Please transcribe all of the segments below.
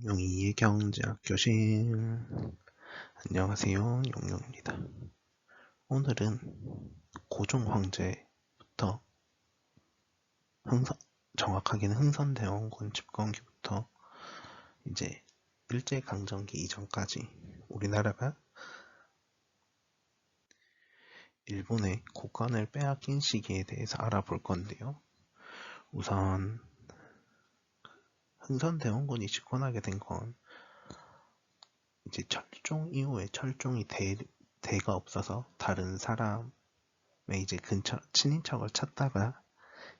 용이의 경제학 교실. 안녕하세요, 용용입니다. 오늘은 고종 황제부터 정확하게는 흥선대원군 집권기부터 이제 일제강점기 이전까지 우리나라가 일본의 고관을 빼앗긴 시기에 대해서 알아볼 건데요. 우선 흥선대원군이 집권하게 된 건 이제 철종 이후에 철종이 대가 없어서 다른 사람의 이제 근처 친인척을 찾다가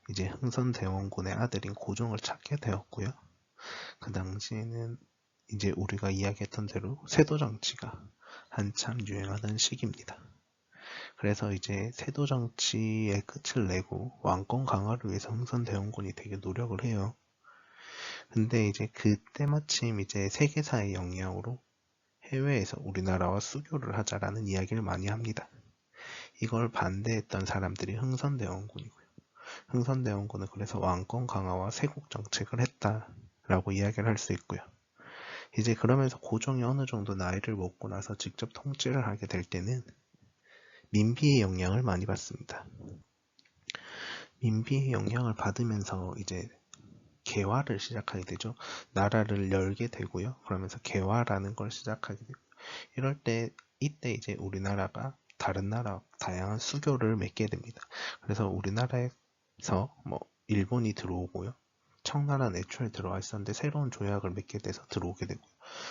이제 흥선대원군의 아들인 고종을 찾게 되었고요. 그 당시에는 이제 우리가 이야기했던 대로 세도정치가 한참 유행하던 시기입니다. 그래서 이제 세도정치의 끝을 내고 왕권 강화를 위해서 흥선대원군이 되게 노력을 해요. 근데 이제 그때 마침 이제 세계사의 영향으로 해외에서 우리나라와 수교를 하자라는 이야기를 많이 합니다. 이걸 반대했던 사람들이 흥선대원군이고요. 흥선대원군은 그래서 왕권 강화와 세국 정책을 했다라고 이야기를 할 수 있고요. 이제 그러면서 고종이 어느 정도 나이를 먹고 나서 직접 통치를 하게 될 때는 민비의 영향을 많이 받습니다. 민비의 영향을 받으면서 이제 개화를 시작하게 되죠. 나라를 열게 되고요. 그러면서 개화라는 걸 시작하게 되고 이럴 때 이때 이제 우리나라가 다른 나라 다양한 수교를 맺게 됩니다. 그래서 우리나라에서 뭐 일본이 들어오고요. 청나라는 애초에 들어와 있었는데 새로운 조약을 맺게 돼서 들어오게 되고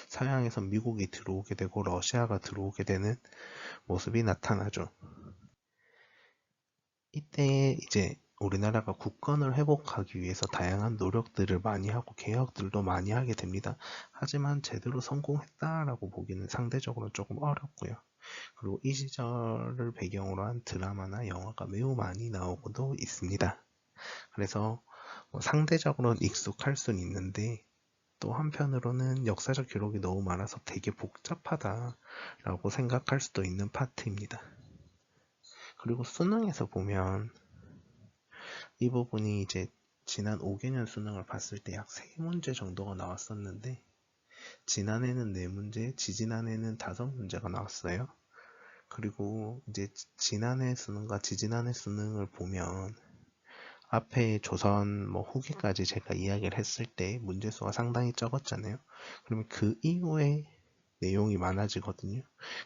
서양에서 미국이 들어오게 되고 러시아가 들어오게 되는 모습이 나타나죠. 이때 이제 우리나라가 국권을 회복하기 위해서 다양한 노력들을 많이 하고 개혁들도 많이 하게 됩니다. 하지만 제대로 성공했다라고 보기는 상대적으로 조금 어렵고요. 그리고 이 시절을 배경으로 한 드라마나 영화가 매우 많이 나오고도 있습니다. 그래서 상대적으로는 익숙할 수는 있는데 또 한편으로는 역사적 기록이 너무 많아서 되게 복잡하다라고 생각할 수도 있는 파트입니다. 그리고 수능에서 보면 이 부분이 이제 지난 5개년 수능을 봤을 때 약 3문제 정도가 나왔었는데 지난해는 4문제, 지지난해는 5문제가 나왔어요. 그리고 이제 지난해 수능과 지지난해 수능을 보면 앞에 조선 뭐 후기까지 제가 이야기를 했을 때 문제수가 상당히 적었잖아요. 그러면 그 이후에 내용이 많아지거든요.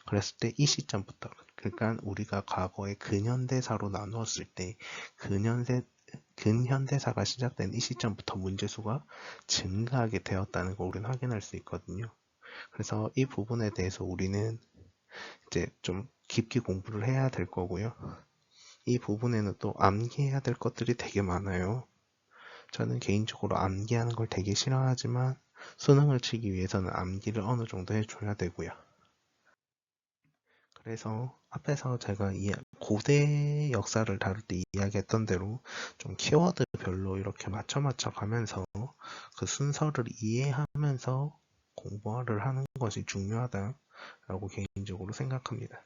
그랬을 때 이 시점부터 그러니까 우리가 과거에 근현대사로 나누었을 때 근현대사가 시작된 이 시점부터 문제수가 증가하게 되었다는 걸 우리는 확인할 수 있거든요. 그래서 이 부분에 대해서 우리는 이제 좀 깊게 공부를 해야 될 거고요. 이 부분에는 또 암기해야 될 것들이 되게 많아요. 저는 개인적으로 암기하는 걸 되게 싫어하지만 수능을 치기 위해서는 암기를 어느 정도 해줘야 되고요. 그래서 앞에서 제가 고대 역사를 다룰 때 이야기했던 대로 좀 키워드별로 이렇게 맞춰 가면서 그 순서를 이해하면서 공부를 하는 것이 중요하다라고 개인적으로 생각합니다.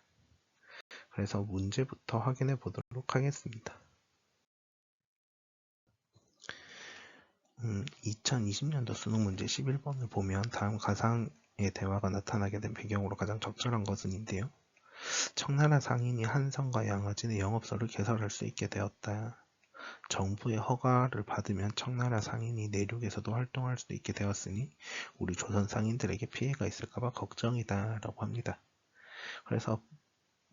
그래서 문제부터 확인해 보도록 하겠습니다. 2020년도 수능 문제 11번을 보면 다음 가상의 대화가 나타나게 된 배경으로 가장 적절한 것은인데요. 청나라 상인이 한성과 양화진의 영업소를 개설할 수 있게 되었다. 정부의 허가를 받으면 청나라 상인이 내륙에서도 활동할 수 있게 되었으니 우리 조선 상인들에게 피해가 있을까봐 걱정이다 라고 합니다. 그래서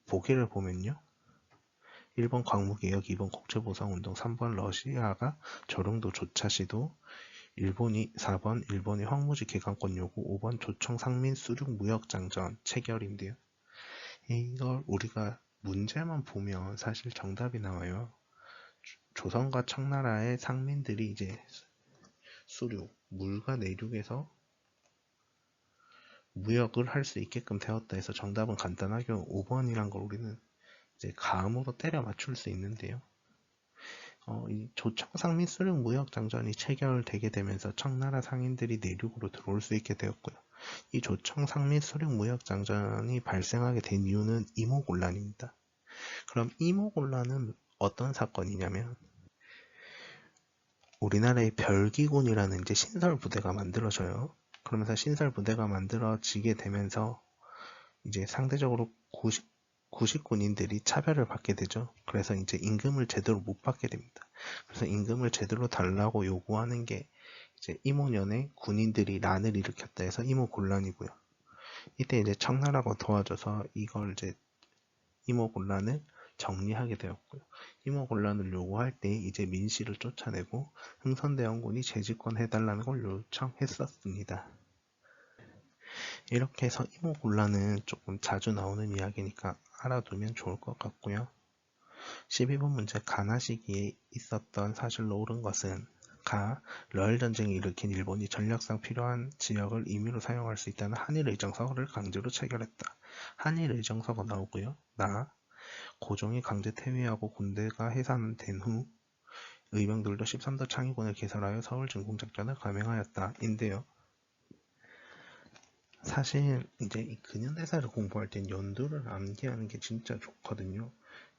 보기를 보면요. 1번 광무개혁, 2번 국제보상운동, 3번 러시아가 저릉도 조차 시도, 4번 일본이 황무지 개간권 요구, 5번 조청 상민 수륙 무역장전 체결인데요. 이걸 우리가 문제만 보면 사실 정답이 나와요. 조선과 청나라의 상민들이 이제 수륙, 물과 내륙에서 무역을 할 수 있게끔 되었다 해서 정답은 간단하게 5번이란 걸 우리는 이제 감으로 때려 맞출 수 있는데요. 이 조청 상민 수륙 무역 장전이 체결되게 되면서 청나라 상인들이 내륙으로 들어올 수 있게 되었고요. 이 조청 상민 수륙 무역 장전이 발생하게 된 이유는 이모곤란입니다. 그럼 이모곤란은 어떤 사건이냐면 우리나라의 별기군이라는 이제 신설 부대가 만들어져요. 그러면서 신설 부대가 만들어지게 되면서 이제 상대적으로 구식군인들이 차별을 받게 되죠. 그래서 이제 임금을 제대로 못 받게 됩니다. 그래서 임금을 제대로 달라고 요구하는 게 이제 이모년에 군인들이 난을 일으켰다 해서 이모곤란이고요. 이때 이제 청나라가 도와줘서 이걸 이제 이모곤란을 정리하게 되었고요. 이모곤란을 요구할 때 이제 민씨를 쫓아내고 흥선대원군이 재집권 해달라는 걸 요청했었습니다. 이렇게 해서 이모곤란은 조금 자주 나오는 이야기니까 알아두면 좋을 것 같고요. 12번 문제 가나 시기에 있었던 사실로 옳은 것은 가. 러일 전쟁을 일으킨 일본이 전략상 필요한 지역을 임의로 사용할 수 있다는 한일의정서를 강제로 체결했다. 한일의정서가 나오고요. 나. 고종이 강제 퇴위하고 군대가 해산된 후 의병들도 13도 창의군을 개설하여 서울 진공작전을 감행하였다. 인데요. 사실 이제 이 근현대사를 공부할 땐 연도를 암기하는 게 진짜 좋거든요.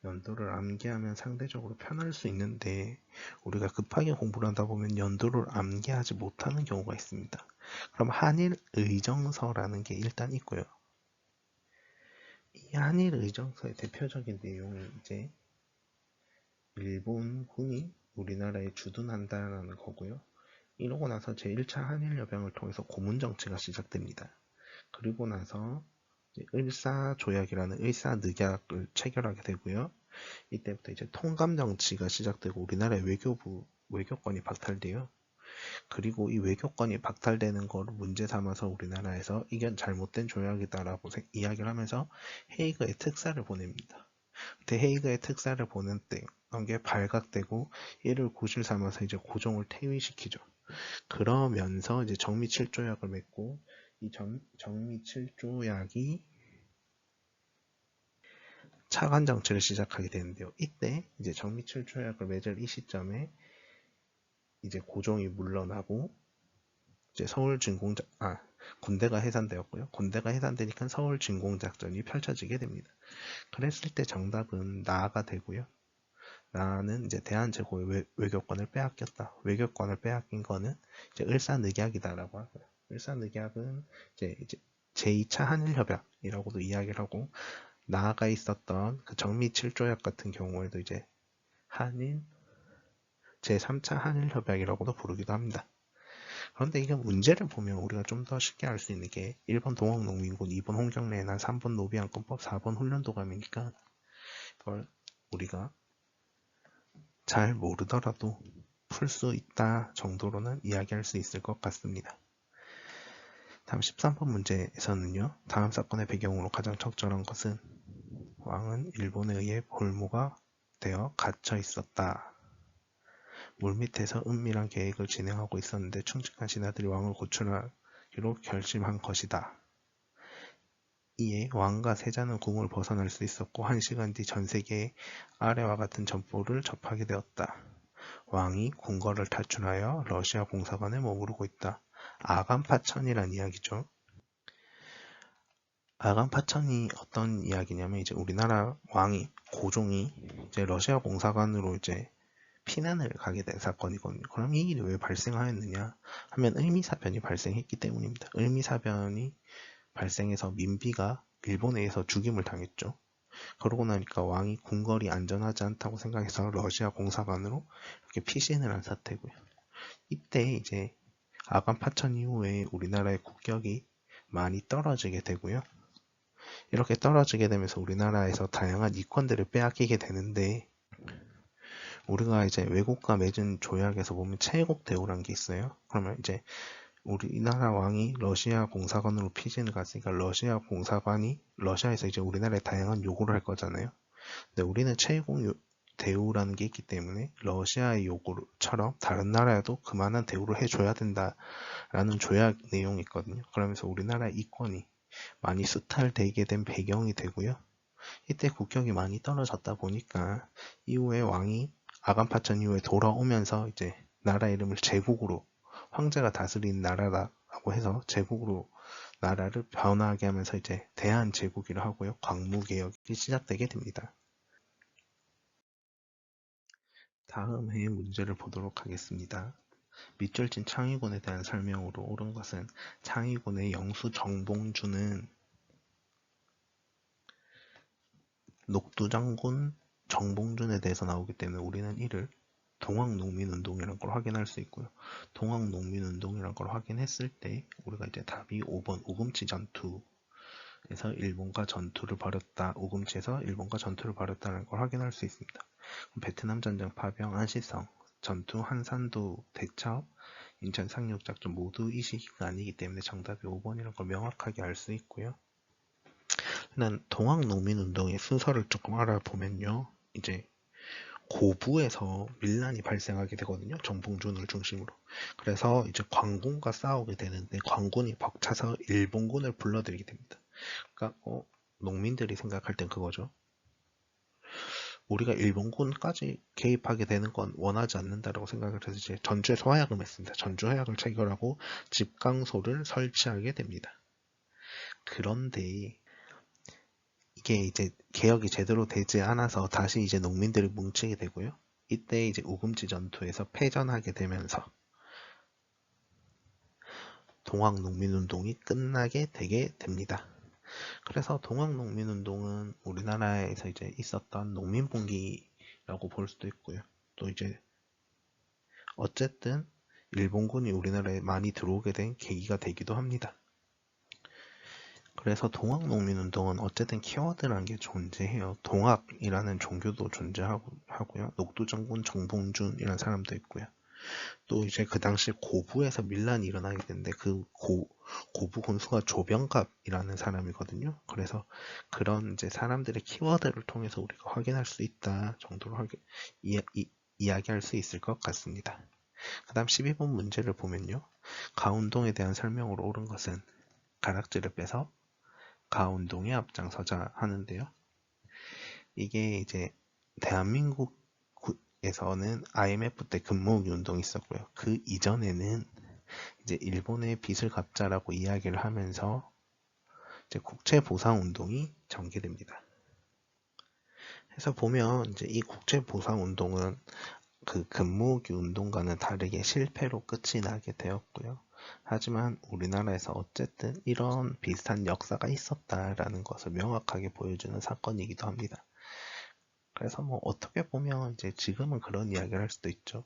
연도를 암기하면 상대적으로 편할 수 있는데 우리가 급하게 공부를 하다 보면 연도를 암기하지 못하는 경우가 있습니다. 그럼 한일 의정서라는 게 일단 있고요. 이 한일 의정서의 대표적인 내용이 이제 일본군이 우리나라에 주둔한다라는 거고요. 이러고 나서 제1차 한일여병을 통해서 고문정치가 시작됩니다. 그리고 나서 을사조약이라는 을사늑약을 체결하게 되고요. 이때부터 이제 통감정치가 시작되고 우리나라의 외교권이 박탈돼요. 그리고 이 외교권이 박탈되는 걸 문제 삼아서 우리나라에서 이건 잘못된 조약이다라고 이야기를 하면서 헤이그에 특사를 보냅니다. 그때 헤이그에 특사를 보낸 게 발각되고 이를 구실 삼아서 이제 고종을 퇴위시키죠. 그러면서 이제 정미 7조약을 맺고 이 정미 7조약이 차관 정치를 시작하게 되는데요. 이때 이제 정미 7조약을 맺을 이 시점에 이제 고종이 물러나고 이제 군대가 해산되었고요. 군대가 해산되니까 서울 진공작전이 펼쳐지게 됩니다. 그랬을 때 정답은 나가 되고요. 나는 이제 대한제국의 외교권을 빼앗겼다. 외교권을 빼앗긴 거는 이제 을사늑약이다라고 하고요. 을사늑약은 이제 제2차 한일협약이라고도 이야기를 하고 나아가 있었던 그 정미 7조약 같은 경우에도 이제 한일 제3차 한일협약이라고도 부르기도 합니다. 그런데 이게 문제를 보면 우리가 좀 더 쉽게 알 수 있는 게 1번 동학농민군, 2번 홍경래난, 3번 노비안건법, 4번 훈련도감이니까 그걸 우리가 잘 모르더라도 풀 수 있다 정도로는 이야기할 수 있을 것 같습니다. 다음 13번 문제에서는요. 다음 사건의 배경으로 가장 적절한 것은 왕은 일본에 의해 볼모가 되어 갇혀 있었다. 물밑에서 은밀한 계획을 진행하고 있었는데 충직한 신하들이 왕을 고출하기로 결심한 것이다. 이에 왕과 세자는 궁을 벗어날 수 있었고 1시간 뒤 전세계의 아래와 같은 전보를 접하게 되었다. 왕이 궁궐을 탈출하여 러시아 공사관에 머무르고 있다. 아간파천이란 이야기죠. 아간파천이 어떤 이야기냐면 이제 우리나라 왕이 고종이 이제 러시아 공사관으로 이제 피난을 가게 된 사건이거든요. 그럼 이 일이 왜 발생하였느냐 하면 을미사변이 발생했기 때문입니다. 을미사변이 발생해서 민비가 일본에 의해서 죽임을 당했죠. 그러고 나니까 왕이 궁궐이 안전하지 않다고 생각해서 러시아 공사관으로 이렇게 피신을 한 사태고요. 이때 이제 아간 파천 이후에 우리나라의 국격이 많이 떨어지게 되고요. 이렇게 떨어지게 되면서 우리나라에서 다양한 이권들을 빼앗기게 되는데 우리가 이제 외국과 맺은 조약에서 보면 최애국 대우라는 게 있어요. 그러면 이제 우리나라 왕이 러시아 공사관으로 피신을 갔으니까 러시아 공사관이 러시아에서 이제 우리나라에 다양한 요구를 할 거잖아요. 근데 우리는 최애국 대우라는 게 있기 때문에 러시아의 요구처럼 다른 나라에도 그만한 대우를 해줘야 된다라는 조약 내용이 있거든요. 그러면서 우리나라의 이권이 많이 수탈되게 된 배경이 되고요. 이때 국격이 많이 떨어졌다 보니까 이후에 왕이 아간파천 이후에 돌아오면서 이제 나라 이름을 제국으로 황제가 다스리는 나라라고 해서 제국으로 나라를 변화하게 하면서 이제 대한제국이라 하고요. 광무개혁이 시작되게 됩니다. 다음 해 문제를 보도록 하겠습니다. 밑줄진 창의군에 대한 설명으로 옳은 것은 창의군의 영수 정봉주는 녹두장군 정봉준에 대해서 나오기 때문에 우리는 이를 동학농민운동이라는 걸 확인할 수 있고요. 동학농민운동이라는 걸 확인했을 때 우리가 이제 답이 5번 우금치 전투에서 일본과 전투를 벌였다. 우금치에서 일본과 전투를 벌였다는 걸 확인할 수 있습니다. 베트남 전쟁 파병 안시성 전투 한산도 대첩 인천 상륙작전 모두 이 시기가 아니기 때문에 정답이 5번이라는 걸 명확하게 알 수 있고요. 일단 동학농민운동의 순서를 조금 알아보면요. 이제 고부에서 밀란이 발생하게 되거든요. 정봉준을 중심으로. 그래서 이제 광군과 싸우게 되는데 광군이 벅차서 일본군을 불러들이게 됩니다. 그러니까 농민들이 생각할 땐 그거죠. 우리가 일본군까지 개입하게 되는 건 원하지 않는다라고 생각을 해서 이제 전주에서 화약을 맺습니다. 전주 화약을 체결하고 집강소를 설치하게 됩니다. 그런데 이게 이제 개혁이 제대로 되지 않아서 다시 이제 농민들이 뭉치게 되고요. 이때 이제 우금치 전투에서 패전하게 되면서 동학농민운동이 끝나게 되게 됩니다. 그래서 동학농민운동은 우리나라에서 이제 있었던 농민분기라고 볼 수도 있고요. 또 이제 어쨌든 일본군이 우리나라에 많이 들어오게 된 계기가 되기도 합니다. 그래서 동학농민운동은 어쨌든 키워드라는 게 존재해요. 동학이라는 종교도 존재하고요. 녹두정군 정봉준이라는 사람도 있고요. 또 이제 그 당시 고부에서 밀란이 일어나게 되는데 그 고부 군수가 조병갑이라는 사람이거든요. 그래서 그런 이제 사람들의 키워드를 통해서 우리가 확인할 수 있다 정도로 이야기할 수 있을 것 같습니다. 그 다음 12번 문제를 보면요. 가운동에 대한 설명으로 옳은 것은 가락지를 빼서 가운동에 앞장서자 하는데요. 이게 이제 대한민국에서는 IMF 때 금모으기 운동이 있었고요. 그 이전에는 이제 일본의 빚을 갚자라고 이야기를 하면서 이제 국채보상 운동이 전개됩니다. 그래서 보면 이제 이 국채보상 운동은 그 금모으기 운동과는 다르게 실패로 끝이 나게 되었고요. 하지만 우리나라에서 어쨌든 이런 비슷한 역사가 있었다라는 것을 명확하게 보여주는 사건이기도 합니다. 그래서 뭐 어떻게 보면 이제 지금은 그런 이야기를 할 수도 있죠.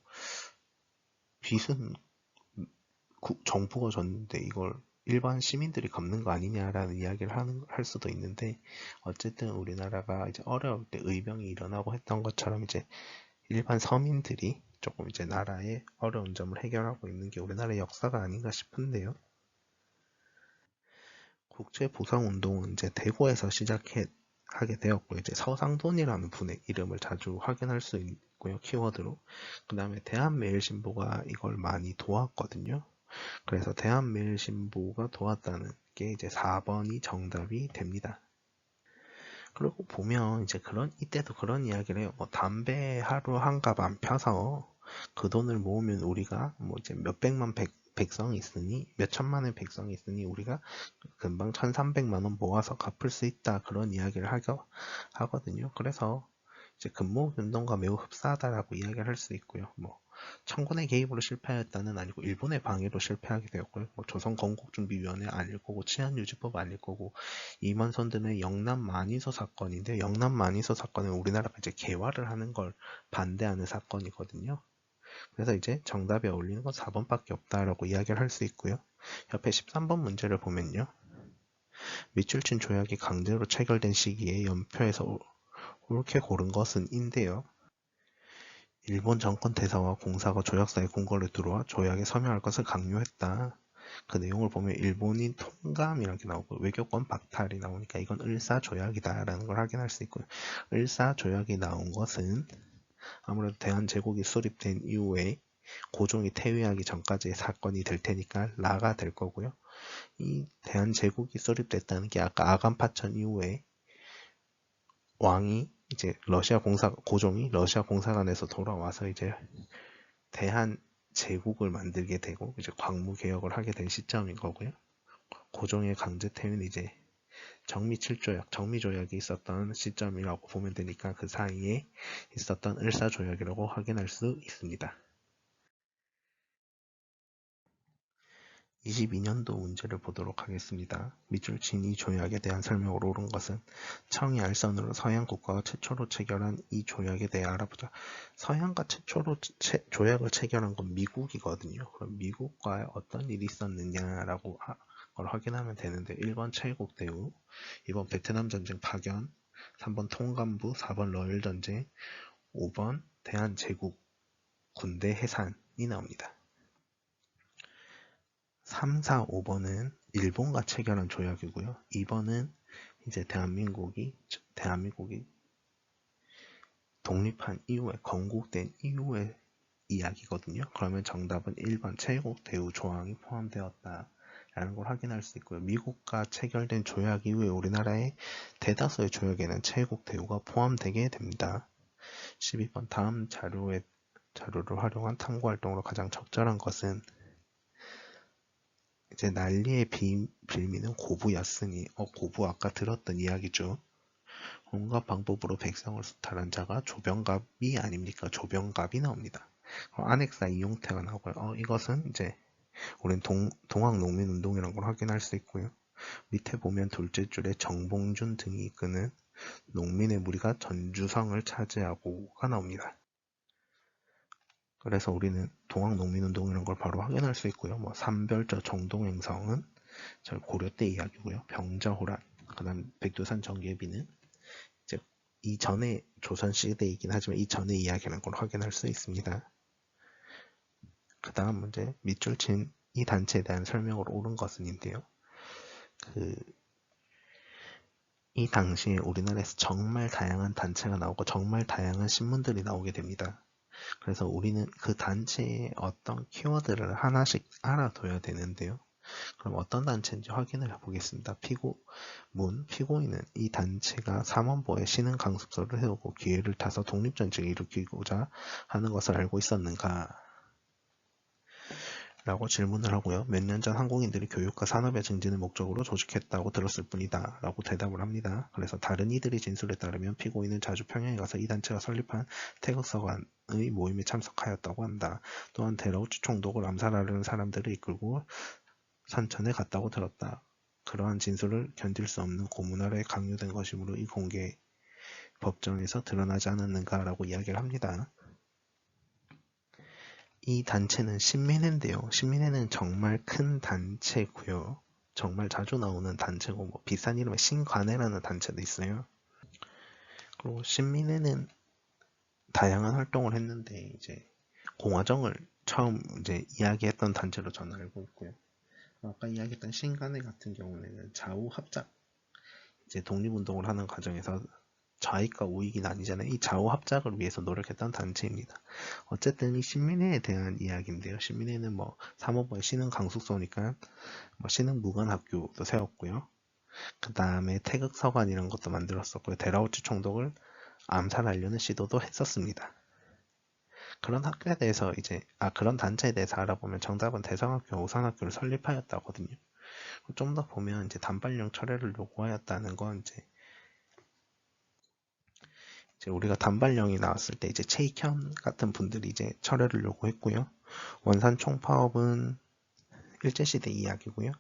빚은 정부가 졌는데 이걸 일반 시민들이 갚는 거 아니냐라는 이야기를 할 수도 있는데 어쨌든 우리나라가 이제 어려울 때 의병이 일어나고 했던 것처럼 이제 일반 서민들이 조금 이제 나라의 어려운 점을 해결하고 있는 게 우리나라의 역사가 아닌가 싶은데요. 국제보상운동은 이제 대구에서 하게 되었고 이제 서상돈이라는 분의 이름을 자주 확인할 수 있고요. 키워드로. 그 다음에 대한매일신보가 이걸 많이 도왔거든요. 그래서 대한매일신보가 도왔다는 게 이제 4번이 정답이 됩니다. 그리고 보면 이제 이때도 그런 이야기를 해요. 뭐 담배 하루 한 갑 안 펴서 그 돈을 모으면 우리가 뭐 이제 몇백만 백성이 있으니 몇 천만의 백성이 있으니 우리가 금방 1,300만 원 모아서 갚을 수 있다 그런 이야기를 하거든요. 그래서 이제 근무운동과 매우 흡사하다라고 이야기를 할 수 있고요. 뭐 청군의 개입으로 실패하였다는 아니고 일본의 방해로 실패하게 되었고요. 뭐 조선건국준비위원회 아닐 거고 치안유지법 아닐 거고 임원선 등의 영남 만이소 사건인데 영남 만이소 사건은 우리나라가 이제 개화를 하는 걸 반대하는 사건이거든요. 그래서 이제 정답에 어울리는 건 4번밖에 없다라고 이야기를 할 수 있고요. 옆에 13번 문제를 보면요. 밑줄친 조약이 강제로 체결된 시기에 연표에서 옳게 고른 것은 인데요. 일본 정권 대사와 공사가 조약사에 궁궐에 들어와 조약에 서명할 것을 강요했다. 그 내용을 보면 일본인 통감이라는 게 나오고 외교권 박탈이 나오니까 이건 을사조약이다라는 걸 확인할 수 있고요. 을사조약이 나온 것은 아무래도 대한제국이 수립된 이후에 고종이 퇴위하기 전까지의 사건이 될 테니까 라가 될 거고요. 이 대한제국이 수립됐다는 게 아까 아간파천 이후에 왕이 이제 고종이 러시아 공사관에서 돌아와서 이제 대한 제국을 만들게 되고 이제 광무 개혁을 하게 된 시점인 거고요. 고종의 강제 퇴위는 이제 정미조약이 있었던 시점이라고 보면 되니까 그 사이에 있었던 을사조약이라고 확인할 수 있습니다. 22년도 문제를 보도록 하겠습니다. 밑줄 친 이 조약에 대한 설명으로 옳은 것은 청이 알선으로 서양 국가가 최초로 체결한 이 조약에 대해 알아보자. 서양과 최초로 조약을 체결한 건 미국이거든요. 그럼 미국과의 어떤 일이 있었느냐라고 걸 확인하면 되는데 1번 칠국 대우, 2번 베트남 전쟁 파견, 3번 통감부, 4번 러일 전쟁, 5번 대한제국 군대 해산이 나옵니다. 3, 4, 5번은 일본과 체결한 조약이고요. 2번은 이제 대한민국이 독립한 이후에 건국된 이후의 이야기거든요. 그러면 정답은 1번 칠국 대우 조항이 포함되었다 라는 걸 확인할 수 있고요. 미국과 체결된 조약 이후에 우리나라의 대다수의 조약에는 칠국 대우가 포함되게 됩니다. 12번 다음 자료를 활용한 탐구활동으로 가장 적절한 것은 이제 난리의 빌미는 고부였으니 고부 아까 들었던 이야기죠. 온갖 방법으로 백성을 수탈한 자가 조병갑이 아닙니까? 조병갑이 나옵니다. 안핵사 이용태가 나오고요. 이것은 이제 우린 동학농민운동이라는 걸 확인할 수 있고요. 밑에 보면 둘째 줄에 정봉준 등이 이끄는 농민의 무리가 전주성을 차지하고가 나옵니다. 그래서 우리는 동학농민운동이라는 걸 바로 확인할 수 있고요. 삼별저 정동행성은 고려 때 이야기고요. 병자호란, 그다음 백두산 정계비는 이제 이전의 조선 시대이긴 하지만 이전의 이야기라는 걸 확인할 수 있습니다. 그 다음 문제, 밑줄 친 이 단체에 대한 설명으로 옳은 것은인데요. 이 당시에 우리나라에서 정말 다양한 단체가 나오고 정말 다양한 신문들이 나오게 됩니다. 그래서 우리는 그 단체의 어떤 키워드를 하나씩 알아둬야 되는데요. 그럼 어떤 단체인지 확인을 해보겠습니다. 피고인은 이 단체가 삼원보에 신흥 강습소를 세우고 기회를 타서 독립전쟁을 일으키고자 하는 것을 알고 있었는가? 라고 질문을 하고요. 몇 년 전 한국인들이 교육과 산업의 증진을 목적으로 조직했다고 들었을 뿐이다 라고 대답을 합니다. 그래서 다른 이들의 진술에 따르면 피고인은 자주 평양에 가서 이 단체가 설립한 태극서관의 모임에 참석하였다고 한다. 또한 데라우치 총독을 암살하려는 사람들을 이끌고 산천에 갔다고 들었다. 그러한 진술을 견딜 수 없는 고문활에 강요된 것이므로 이 공개 법정에서 드러나지 않았는가라고 이야기를 합니다. 이 단체는 신민회인데요. 신민회는 정말 큰 단체고요. 정말 자주 나오는 단체고 비싼 이름의 신관회라는 단체도 있어요. 그리고 신민회는 다양한 활동을 했는데 이제 공화정을 처음 이제 이야기했던 단체로 저는 알고 있고요. 아까 이야기했던 신관회 같은 경우에는 좌우 합작 이제 독립운동을 하는 과정에서 좌익과 우익이 나뉘잖아요. 이 좌우 합작을 위해서 노력했던 단체입니다. 어쨌든 이 신민회에 대한 이야기인데요. 신민회는 사모부의 신흥 강숙소니까 신흥 무관학교도 세웠고요. 그 다음에 태극서관 이런 것도 만들었었고요. 데라우치 총독을 암살하려는 시도도 했었습니다. 그런 학교에 대해서 그런 단체에 대해서 알아보면 정답은 대성학교, 오산학교를 설립하였다거든요. 좀 더 보면 이제 단발령 철회를 요구하였다는 건 이제 우리가 단발령이 나왔을 때 이제 최익현 같은 분들이 이제 철회를 요구했고요. 원산 총파업은 일제시대 이야기고요.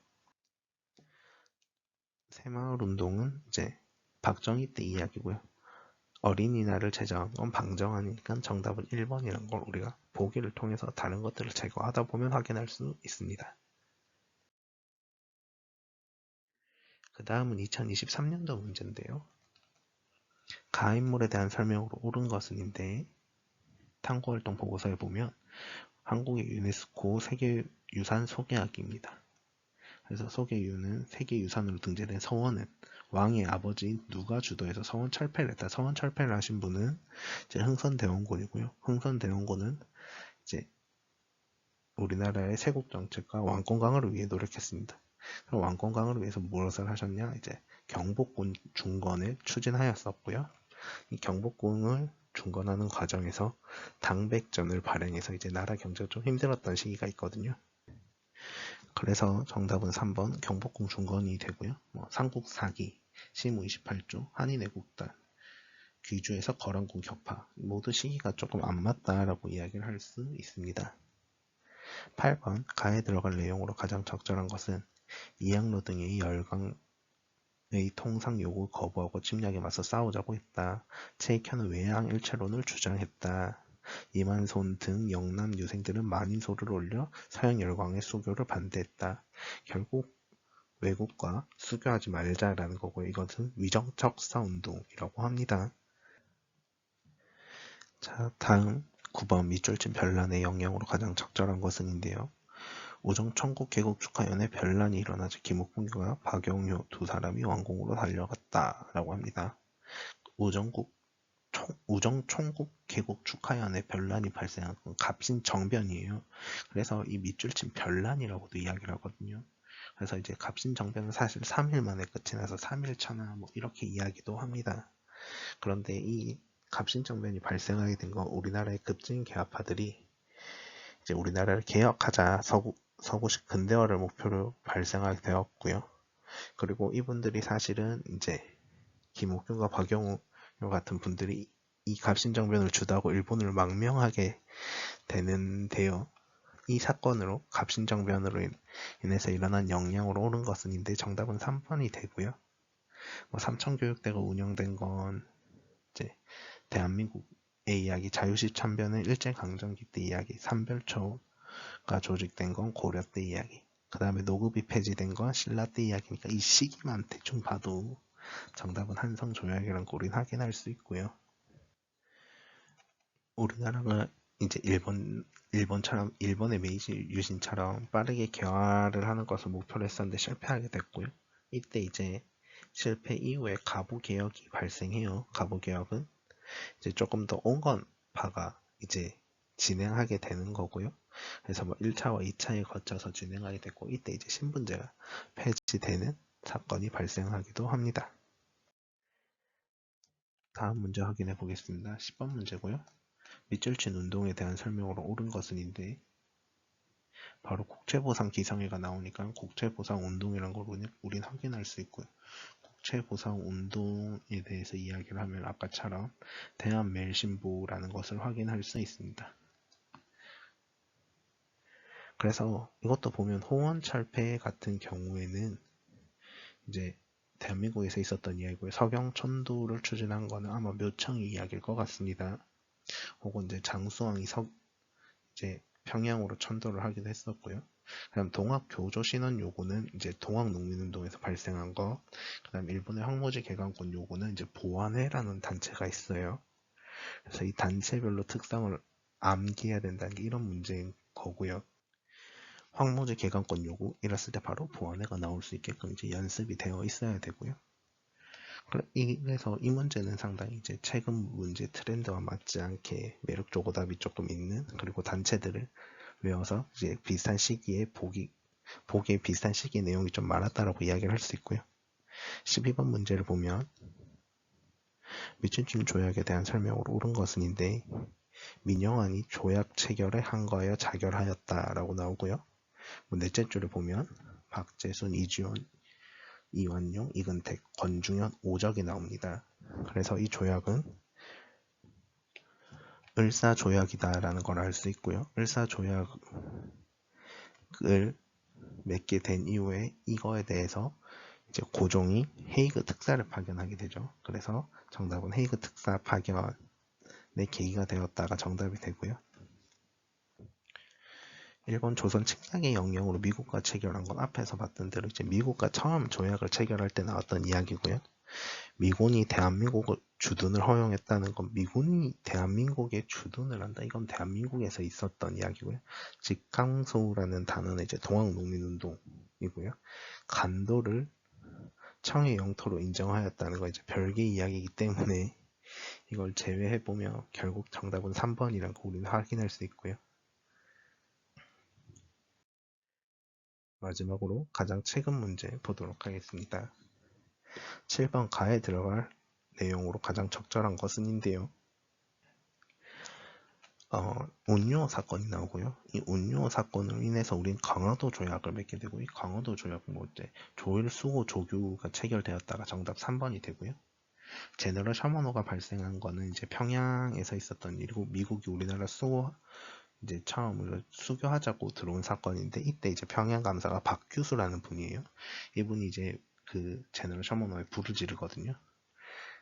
새마을 운동은 이제 박정희 때 이야기고요. 어린이날을 제정한 건 방정환이니까 정답은 1번이란 걸 우리가 보기를 통해서 다른 것들을 제거하다 보면 확인할 수 있습니다. 그 다음은 2023년도 문제인데요. 가인물에 대한 설명으로 옳은 것은인데 탐구활동 보고서에 보면 한국의 유네스코 세계유산 소개하기입니다. 그래서 소개유는 세계유산으로 등재된 서원은 왕의 아버지인 누가 주도해서 서원 철폐를 했다. 서원 철폐를 하신 분은 이제 흥선대원군이고요. 흥선대원군은 이제 우리나라의 세국 정책과 왕권 강화를 위해 노력했습니다. 그럼 왕권 강화를 위해서 무엇을 하셨냐? 이제 경복궁 중건을 추진하였었고요. 이 경복궁을 중건하는 과정에서 당백전을 발행해서 이제 나라 경제가 좀 힘들었던 시기가 있거든요. 그래서 정답은 3번 경복궁 중건이 되고요. 삼국사기, 시무 28조, 한인애국단, 귀주에서 거란궁 격파 모두 시기가 조금 안 맞다라고 이야기를 할 수 있습니다. 8번 가에 들어갈 내용으로 가장 적절한 것은 이양로 등의 열강의 통상 요구 거부하고 침략에 맞서 싸우자고 했다. 최익현은 외양 일체론을 주장했다. 이만손 등 영남 유생들은 만인소를 올려 서양 열강의 수교를 반대했다. 결국 외국과 수교하지 말자라는 거고 이것은 위정척사 운동이라고 합니다. 자, 다음 9번 밑줄친 별난의 영향으로 가장 적절한 것은인데요. 우정 천국 개국 축하연에 별난이 일어나자 김옥봉과 박영효 두 사람이 왕궁으로 달려갔다라고 합니다. 우정 총국 개국 축하연에 별난이 발생한 건 갑신정변이에요. 그래서 이 밑줄친 별난이라고도 이야기를 하거든요. 그래서 이제 갑신정변은 사실 3일 만에 끝이 나서 3일 천하 뭐 이렇게 이야기도 합니다. 그런데 이 갑신정변이 발생하게 된 건 우리나라의 급진 개화파들이 이제 우리나라를 개혁하자 서구식 근대화를 목표로 발생하게 되었고요. 그리고 이분들이 사실은 이제 김옥균과 박영우 같은 분들이 이 갑신정변을 주도하고 일본을 망명하게 되는데요. 이 사건으로 갑신정변으로 인해서 일어난 영향으로 오른 것은인데 정답은 3번이 되고요. 뭐 삼천교육대가 운영된 건 이제 대한민국의 이야기, 자유시 참변은 일제강점기 때 이야기, 삼별초가 조직된 건 고려 때 이야기, 그 다음에 노급이 폐지된 건 신라 때 이야기니까 이 시기만 대충 봐도 정답은 한성조약이라는 걸 우린 확인할 수 있고요. 우리나라가 이제 일본처럼 일본의 메이지 유신처럼 빠르게 개화를 하는 것을 목표로 했었는데 실패하게 됐고요. 이때 이제 실패 이후에 가부 개혁이 발생해요. 가부 개혁은 이제 조금 더 온건파가 이제 진행하게 되는 거고요. 그래서 뭐 1차와 2차에 거쳐서 진행하게 됐고 이때 이제 신분제가 폐지되는 사건이 발생하기도 합니다. 다음 문제 확인해 보겠습니다. 10번 문제고요. 밑줄친 운동에 대한 설명으로 옳은 것은인데 바로 국채보상 기성회가 나오니까 국채보상 운동이라는 걸 우린 확인할 수 있고요. 국채보상 운동에 대해서 이야기를 하면 아까처럼 대한매일신보라는 것을 확인할 수 있습니다. 그래서 이것도 보면 홍원철폐 같은 경우에는 이제 대한민국에서 있었던 이야기고요. 서경천도를 추진한 거는 아마 묘청이 이야기일 것 같습니다. 혹은 이제 장수왕이 이제 평양으로 천도를 하기도 했었고요. 그다음 동학교조 신원 요구는 이제 동학농민운동에서 발생한 거. 그다음 일본의 황무지 개간권 요구는 이제 보완회라는 단체가 있어요. 그래서 이 단체별로 특성을 암기해야 된다는 게 이런 문제인 거고요. 황무지 개간권 요구 이랬을 때 바로 보완회가 나올 수 있게끔 이제 연습이 되어 있어야 되고요. 그래서 이 문제는 상당히 이제 최근 문제 트렌드와 맞지 않게 매력적 오답이 조금 있는 그리고 단체들을 외워서 이제 비슷한 시기에 보기에 비슷한 시기의 내용이 좀 많았다라고 이야기를 할 수 있고요. 12번 문제를 보면 미친춘 조약에 대한 설명으로 옳은 것은인데 민영환이 조약 체결에 한거하여 자결하였다라고 나오고요. 넷째 줄을 보면 박재순, 이주연, 이완용, 이근택, 권중현, 오적이 나옵니다. 그래서 이 조약은 을사조약이다라는 걸 알 수 있고요. 을사조약을 맺게 된 이후에 이거에 대해서 이제 고종이 헤이그 특사를 파견하게 되죠. 그래서 정답은 헤이그 특사 파견의 계기가 되었다가 정답이 되고요. 일본 조선 침략의 영향으로 미국과 체결한 건 앞에서 봤던 대로 이제 미국과 처음 조약을 체결할 때 나왔던 이야기고요. 미군이 대한민국을 주둔을 허용했다는 건 미군이 대한민국에 주둔을 한다. 이건 대한민국에서 있었던 이야기고요. 직강소라는 단어는 이제 동학농민운동이고요. 간도를 청해 영토로 인정하였다는 건 이제 별개 이야기이기 때문에 이걸 제외해보면 결국 정답은 3번이라는 거 우리는 확인할 수 있고요. 마지막으로 가장 최근 문제 보도록 하겠습니다. 7번 가에 들어갈 내용으로 가장 적절한 것은인데요. 운요 사건이 나오고요. 이 운요 사건으로 인해서 우린 강화도 조약을 맺게 되고 이 강화도 조약은 뭐 이제 조일 수호 조규가 체결되었다가 정답 3번이 되고요. 제너럴 샤머노가 발생한 거는 이제 평양에서 있었던 일이고 미국이 우리나라 수호 이제 처음으로 수교하자고 들어온 사건인데, 이때 이제 평양감사가 박규수라는 분이에요. 이분이 이제 그 제너럴 셔먼호에 불을 지르거든요.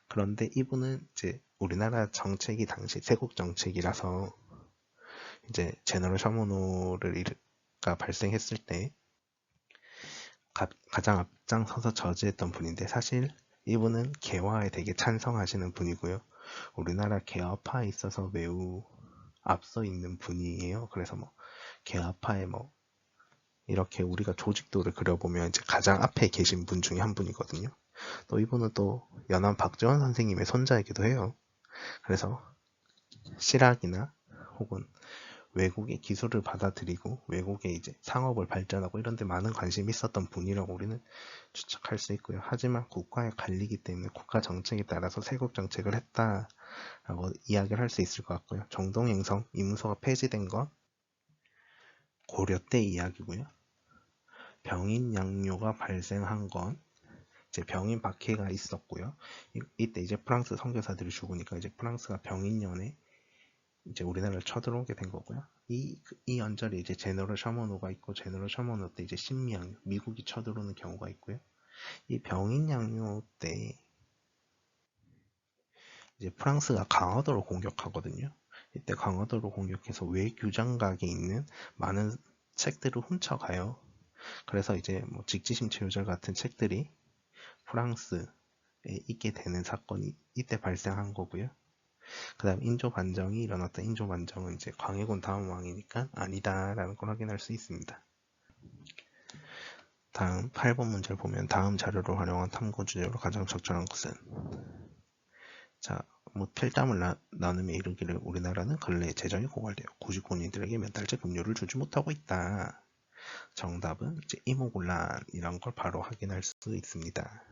그런데 이분은 이제 우리나라 정책이 당시 세국 정책이라서 이제 제너럴 셔먼호가 발생했을 때 가장 앞장서서 저지했던 분인데, 사실 이분은 개화에 되게 찬성하시는 분이고요. 우리나라 개화파에 있어서 매우 앞서 있는 분이에요. 그래서 뭐 개화파에 뭐 이렇게 우리가 조직도를 그려보면 이제 가장 앞에 계신 분 중에 한 분이거든요. 또 이분은 또 연암 박지원 선생님의 손자이기도 해요. 그래서 실학이나 혹은 외국의 기술을 받아들이고 외국의 이제 상업을 발전하고 이런 데 많은 관심이 있었던 분이라고 우리는 추측할 수 있고요. 하지만 국가에 갈리기 때문에 국가 정책에 따라서 세국 정책을 했다라고 이야기를 할 수 있을 것 같고요. 정동행성 임무소가 폐지된 건 고려 때 이야기고요. 병인 양요가 발생한 건 이제 병인 박해가 있었고요. 이때 이제 프랑스 선교사들이 죽으니까 이제 프랑스가 병인년에 이제 우리나라를 쳐들어오게 된 거고요. 이 연절에 이제 제너럴 셔먼호가 있고, 제너럴 셔먼호 때 이제 신미양 미국이 쳐들어오는 경우가 있고요. 이 병인 양요 때 이제 프랑스가 강화도를 공격하거든요. 이때 강화도를 공격해서 외교장각에 있는 많은 책들을 훔쳐가요. 그래서 이제 뭐 직지심체 요절 같은 책들이 프랑스에 있게 되는 사건이 이때 발생한 거고요. 그 다음 인조 반정이 일어났던 인조 반정은 이제 광해군 다음 왕이니까 아니다라는 걸 확인할 수 있습니다. 다음 8번 문제를 보면 다음 자료를 활용한 탐구 주제로 가장 적절한 것은, 자, 뭐 필담을 나누며 이르기를 우리나라는 근래 재정이 고갈되어 구직군인들에게 몇 달째 급료를 주지 못하고 있다. 정답은 이제 이모곤란이란 걸 바로 확인할 수 있습니다.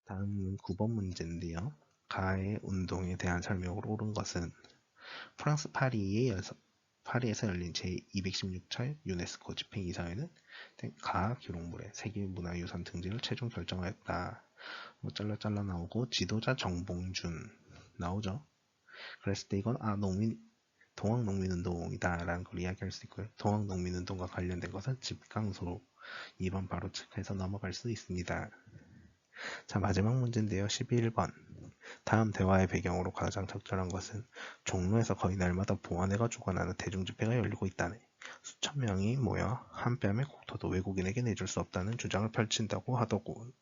다음은 9번 문제인데요. 가해 운동에 대한 설명으로 옳은 것은 프랑스 파리에서 열린 제216차 유네스코 집행이사회는 가하 기록물의 세계문화유산 등재를 최종 결정하였다. 뭐 잘라 나오고 지도자 정봉준 나오죠. 그랬을 때 이건 동학농민운동이다라는 걸 이야기할 수 있고요. 동학농민운동과 관련된 것은 집강소로 2번 바로 체크해서 넘어갈 수 있습니다. 자, 마지막 문제인데요. 11번. 다음 대화의 배경으로 가장 적절한 것은 종로에서 거의 날마다 보안회가 주관하는 대중집회가 열리고 있다네. 수천 명이 모여 한 뼘의 국토도 외국인에게 내줄 수 없다는 주장을 펼친다고 하더군.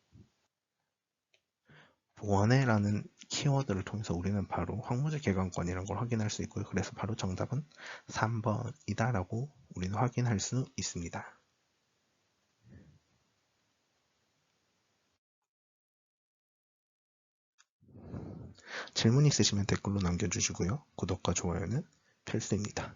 보안회라는 키워드를 통해서 우리는 바로 황무지 개관권이라는 걸 확인할 수 있고요. 그래서 바로 정답은 3번이다 라고 우리는 확인할 수 있습니다. 질문 있으시면 댓글로 남겨주시고요. 구독과 좋아요는 필수입니다.